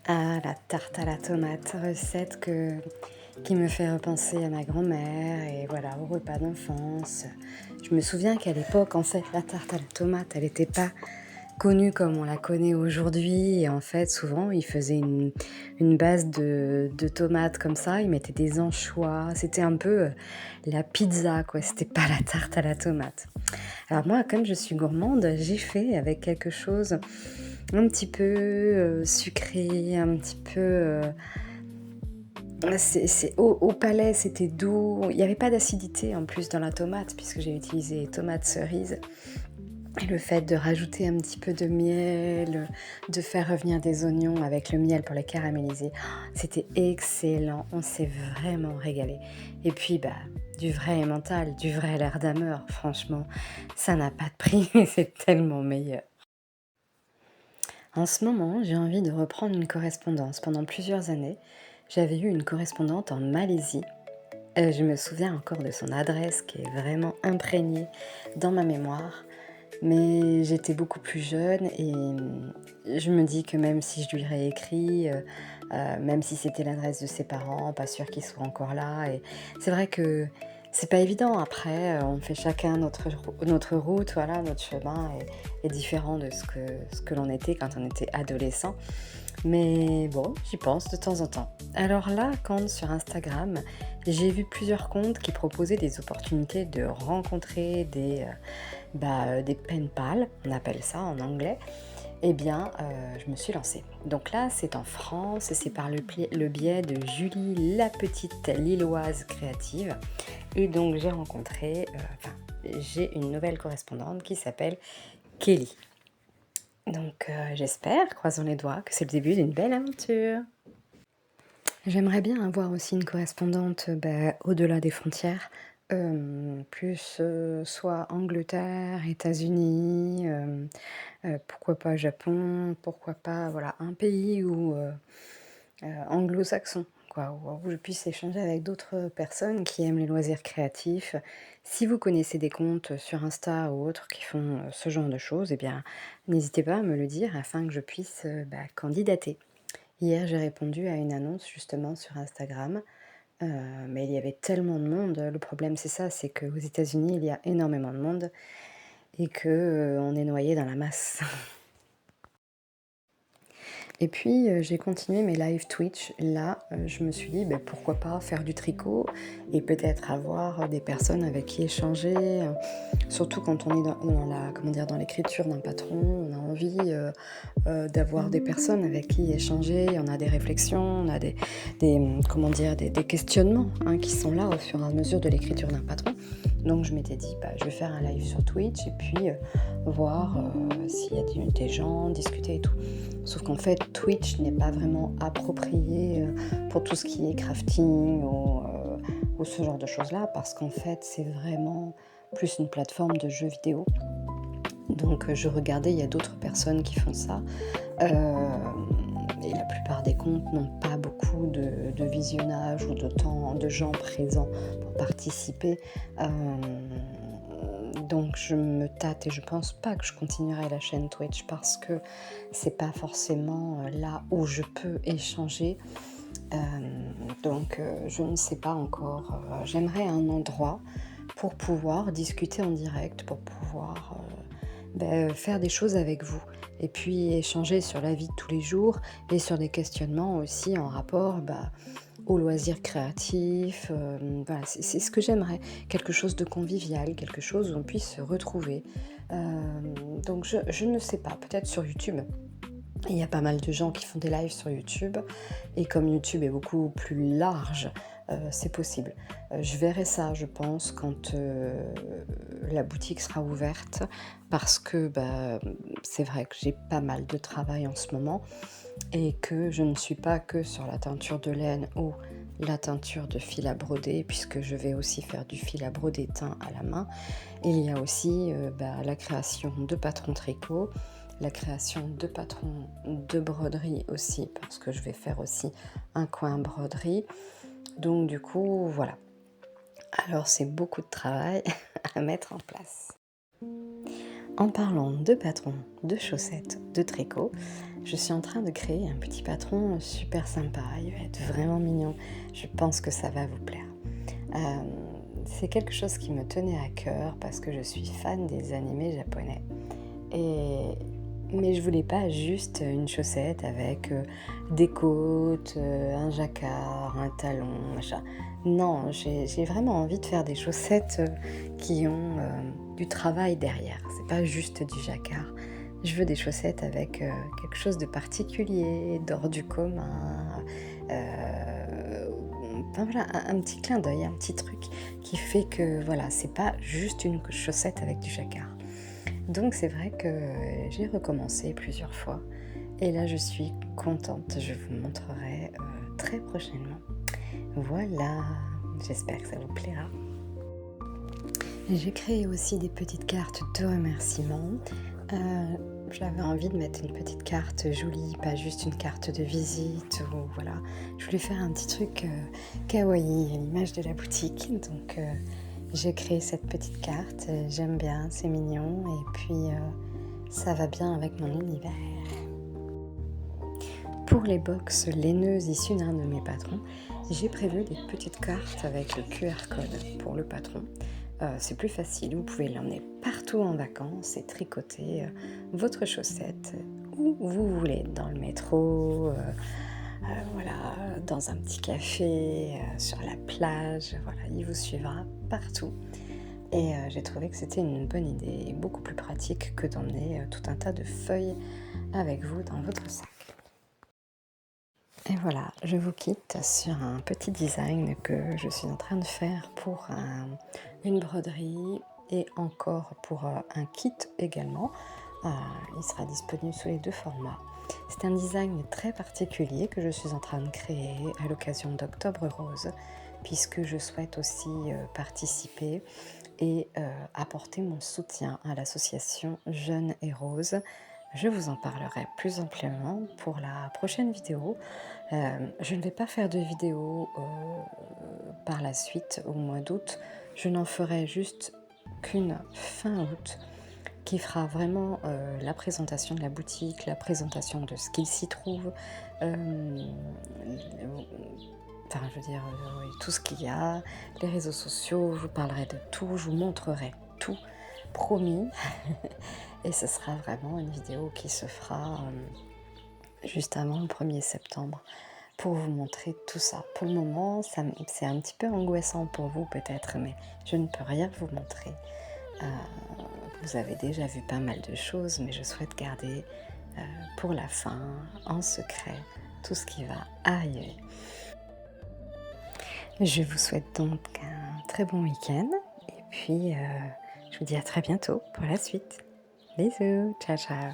Ah, la tarte à la tomate, recette qui me fait repenser à ma grand-mère et voilà, au repas d'enfance. Je me souviens qu'à l'époque, en fait, la tarte à la tomate, elle n'était pas connue comme on la connaît aujourd'hui. Et en fait, souvent, ils faisaient une base de tomates comme ça, ils mettaient des anchois. C'était un peu la pizza, quoi. C'était pas la tarte à la tomate. Alors moi, comme je suis gourmande, j'ai fait avec quelque chose un petit peu sucré, un petit peu... au palais, c'était doux. Il n'y avait pas d'acidité en plus dans la tomate, puisque j'ai utilisé tomates cerises. Et le fait de rajouter un petit peu de miel, de faire revenir des oignons avec le miel pour les caraméliser, c'était excellent. On s'est vraiment régalé. Et puis, du vrai emmental, du vrai l'air d'ameur, franchement, ça n'a pas de prix, mais c'est tellement meilleur. En ce moment, j'ai envie de reprendre une correspondance. Pendant plusieurs années, j'avais eu une correspondante en Malaisie. Je me souviens encore de son adresse qui est vraiment imprégnée dans ma mémoire. Mais j'étais beaucoup plus jeune et je me dis que même si je lui réécris, même si c'était l'adresse de ses parents, pas sûr qu'ils soient encore là. Et c'est vrai que c'est pas évident. Après, on fait chacun notre route, voilà, notre chemin est différent de ce que l'on était quand on était adolescent. Mais bon, j'y pense de temps en temps. Alors là, quand sur Instagram, j'ai vu plusieurs comptes qui proposaient des opportunités de rencontrer des pen pals, on appelle ça en anglais, eh bien, je me suis lancée. Donc là, c'est en France et c'est par le biais de Julie, la petite Lilloise créative. Et donc, j'ai une nouvelle correspondante qui s'appelle Kelly. Donc, j'espère, croisons les doigts, que c'est le début d'une belle aventure. J'aimerais bien avoir aussi une correspondante au-delà des frontières, plus soit Angleterre, États-Unis, pourquoi pas Japon, pourquoi pas voilà, un pays anglo-saxon, quoi, où je puisse échanger avec d'autres personnes qui aiment les loisirs créatifs. Si vous connaissez des comptes sur Insta ou autres qui font ce genre de choses, eh bien, n'hésitez pas à me le dire afin que je puisse candidater. Hier, j'ai répondu à une annonce justement sur Instagram, mais il y avait tellement de monde. Le problème, c'est ça, c'est qu'aux États-Unis, il y a énormément de monde et que on est noyé dans la masse. Et puis, j'ai continué mes live Twitch. Là, je me suis dit: pourquoi pas faire du tricot et peut-être avoir des personnes avec qui échanger, surtout quand on est dans l'écriture d'un patron, on a envie, d'avoir des personnes avec qui échanger. On a des réflexions, on a des questionnements, hein, qui sont là au fur et à mesure de l'écriture d'un patron. Donc je m'étais dit: je vais faire un live sur Twitch et puis, voir, s'il y a des gens, discuter et tout. Sauf qu'en fait, Twitch n'est pas vraiment approprié pour tout ce qui est crafting ou ce genre de choses-là, parce qu'en fait, c'est vraiment plus une plateforme de jeux vidéo. Donc je regardais, il y a d'autres personnes qui font ça. Et la plupart des comptes n'ont pas beaucoup de visionnage ou de temps, de gens présents pour participer. Donc je me tâte et je pense pas que je continuerai la chaîne Twitch parce que c'est pas forcément là où je peux échanger. Donc je ne sais pas encore. J'aimerais un endroit pour pouvoir discuter en direct, pour pouvoir faire des choses avec vous. Et puis échanger sur la vie de tous les jours et sur des questionnements aussi en rapport aux loisirs créatifs. Voilà, c'est ce que j'aimerais. Quelque chose de convivial, quelque chose où on puisse se retrouver. Donc je ne sais pas, peut-être sur YouTube. Il y a pas mal de gens qui font des lives sur YouTube et comme YouTube est beaucoup plus large, c'est possible. Je verrai ça, je pense, quand la boutique sera ouverte parce que c'est vrai que j'ai pas mal de travail en ce moment et que je ne suis pas que sur la teinture de laine ou la teinture de fil à broder puisque je vais aussi faire du fil à broder teint à la main. Et il y a aussi la création de patrons tricot, la création de patrons de broderie aussi, parce que je vais faire aussi un coin broderie. Donc du coup, voilà. Alors c'est beaucoup de travail à mettre en place. En parlant de patrons, de chaussettes, de tricot, je suis en train de créer un petit patron super sympa. Il va être vraiment mignon. Je pense que ça va vous plaire. C'est quelque chose qui me tenait à cœur parce que je suis fan des animés japonais. Mais je voulais pas juste une chaussette avec des côtes, un jacquard, un talon, machin. Non, j'ai vraiment envie de faire des chaussettes qui ont du travail derrière. C'est pas juste du jacquard. Je veux des chaussettes avec quelque chose de particulier, d'hors du commun. Enfin voilà, un petit clin d'œil, un petit truc qui fait que voilà, c'est pas juste une chaussette avec du jacquard. Donc c'est vrai que j'ai recommencé plusieurs fois et là je suis contente, je vous montrerai très prochainement. Voilà, j'espère que ça vous plaira. J'ai créé aussi des petites cartes de remerciements. J'avais envie de mettre une petite carte jolie, pas juste une carte de visite ou voilà. Je voulais faire un petit truc kawaii à l'image de la boutique, donc j'ai créé cette petite carte. J'aime bien, c'est mignon et puis ça va bien avec mon univers. Pour les box laineuses issues d'un de mes patrons, j'ai prévu des petites cartes avec le QR code pour le patron. C'est plus facile, vous pouvez l'emmener partout en vacances et tricoter votre chaussette où vous voulez, dans le métro, voilà, dans un petit café, sur la plage, voilà, il vous suivra partout. Et j'ai trouvé que c'était une bonne idée et beaucoup plus pratique que d'emmener tout un tas de feuilles avec vous dans votre sac. Et voilà, je vous quitte sur un petit design que je suis en train de faire pour une broderie et encore pour un kit également. Il sera disponible sous les deux formats. C'est un design très particulier que je suis en train de créer à l'occasion d'Octobre Rose, puisque je souhaite aussi participer et apporter mon soutien à l'association Jeunes et Roses. Je vous en parlerai plus amplement pour la prochaine vidéo. Je ne vais pas faire de vidéo par la suite au mois d'août. Je n'en ferai juste qu'une fin août qui fera vraiment la présentation de la boutique, la présentation de ce qu'il s'y trouve, enfin je veux dire oui, tout ce qu'il y a, les réseaux sociaux, je vous parlerai de tout, je vous montrerai tout, promis. Et ce sera vraiment une vidéo qui se fera juste avant le 1er septembre pour vous montrer tout ça. Pour le moment, c'est un petit peu angoissant pour vous peut-être, mais je ne peux rien vous montrer. Vous avez déjà vu pas mal de choses, mais je souhaite garder pour la fin, en secret, tout ce qui va arriver. Je vous souhaite donc un très bon week-end et puis je vous dis à très bientôt pour la suite. Bisous, ciao ciao.